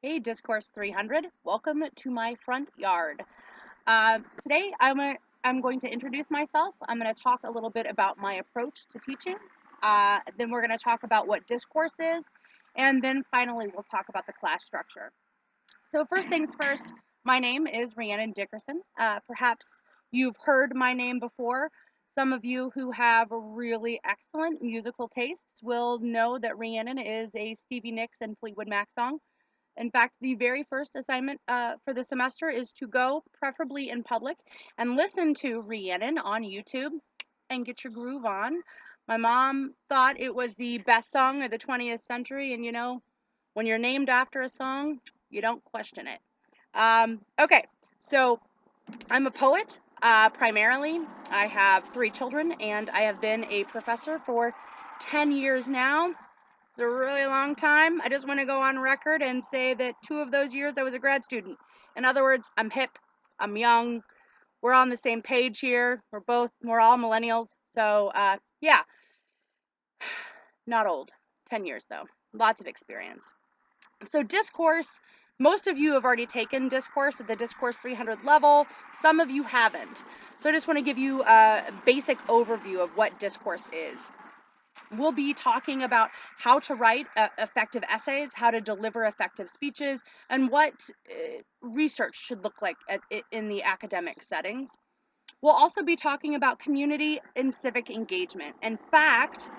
Hey, Discourse 300. Welcome to my front yard. Today, I'm going to introduce myself. I'm going to talk a little bit about my approach to teaching. Then we're going to talk about what discourse is. And then finally, we'll talk about the class structure. So first things first, my name is Rhiannon Dickerson. Perhaps you've heard my name before. Some of you who have really excellent musical tastes will know that Rhiannon is a Stevie Nicks and Fleetwood Mac song. In fact, the very first assignment for the semester is to go, preferably in public, and listen to Rhiannon on YouTube and get your groove on. My mom thought it was the best song of the 20th century, and when you're named after a song, you don't question it. Okay, so I'm a poet primarily. I have 3 children, and I have been a professor for 10 years now. It's a really long time. I just want to go on record and say that 2 of those years I was a grad student. In other words, I'm hip, I'm young, we're on the same page here. We're all millennials. So, yeah, not old. 10 years though. Lots of experience. So, discourse, most of you have already taken discourse at the Discourse 300 level. Some of you haven't. So, I just want to give you a basic overview of what discourse is. We'll be talking about how to write effective essays, how to deliver effective speeches, and what research should look like in the academic settings. We'll also be talking about community and civic engagement. In fact,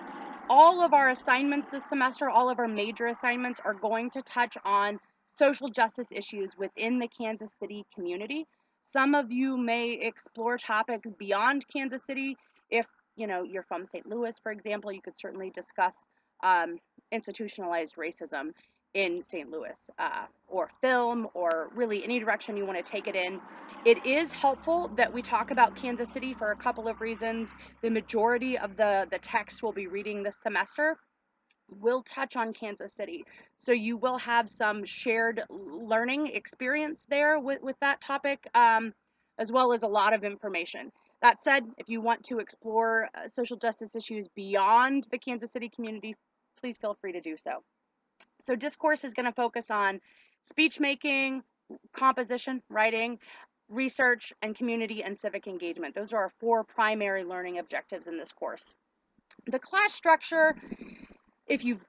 all of our assignments this semester, all of our major assignments are going to touch on social justice issues within the Kansas City community. Some of you may explore topics beyond Kansas City. If you're from St. Louis, for example, you could certainly discuss institutionalized racism in St. Louis, or film, or really any direction you want to take it in. It is helpful that we talk about Kansas City for a couple of reasons. The majority of the text we'll be reading this semester will touch on Kansas City. So you will have some shared learning experience there with that topic, as well as a lot of information. That said, if you want to explore social justice issues beyond the Kansas City community, please feel free to do so. So discourse is going to focus on speech making, composition, writing, research, and community and civic engagement. Those are our 4 primary learning objectives in this course. The class structure, if you've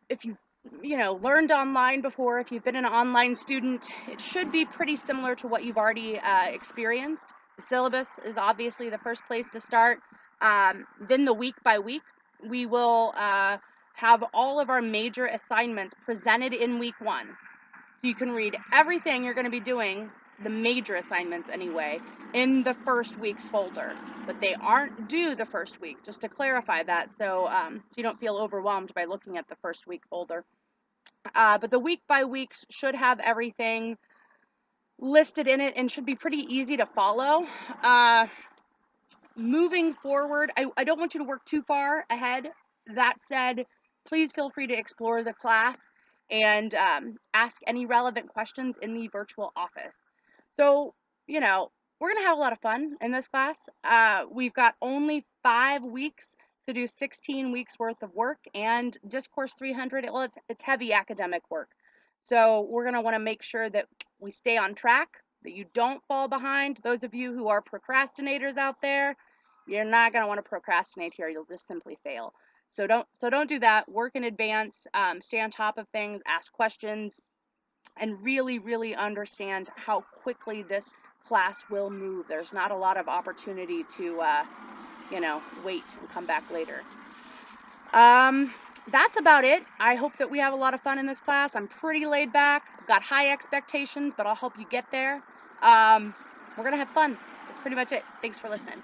learned online before, if you've been an online student, it should be pretty similar to what you've already experienced. The syllabus is obviously the first place to start. Then the week by week, we will have all of our major assignments presented in week 1. So you can read everything you're going to be doing, the major assignments anyway, in the first week's folder. But they aren't due the first week, just to clarify that, so you don't feel overwhelmed by looking at the first week folder. But the week by weeks should have everything listed in it and should be pretty easy to follow. Moving forward, I don't want you to work too far ahead. That said, please feel free to explore the class and ask any relevant questions in the virtual office. So, we're going to have a lot of fun in this class. We've got only 5 weeks to do 16 weeks worth of work, and Discourse 300, well, it's heavy academic work. So we're going to want to make sure that we stay on track, that you don't fall behind. Those of you who are procrastinators out there, you're not going to want to procrastinate here. You'll just simply fail. So don't do that. Work in advance, stay on top of things, ask questions, and really, really understand how quickly this class will move. There's not a lot of opportunity to, wait and come back later. That's about it. I hope that we have a lot of fun in this class. I'm pretty laid back. I've got high expectations, but I'll help you get there. We're going to have fun. That's pretty much it. Thanks for listening.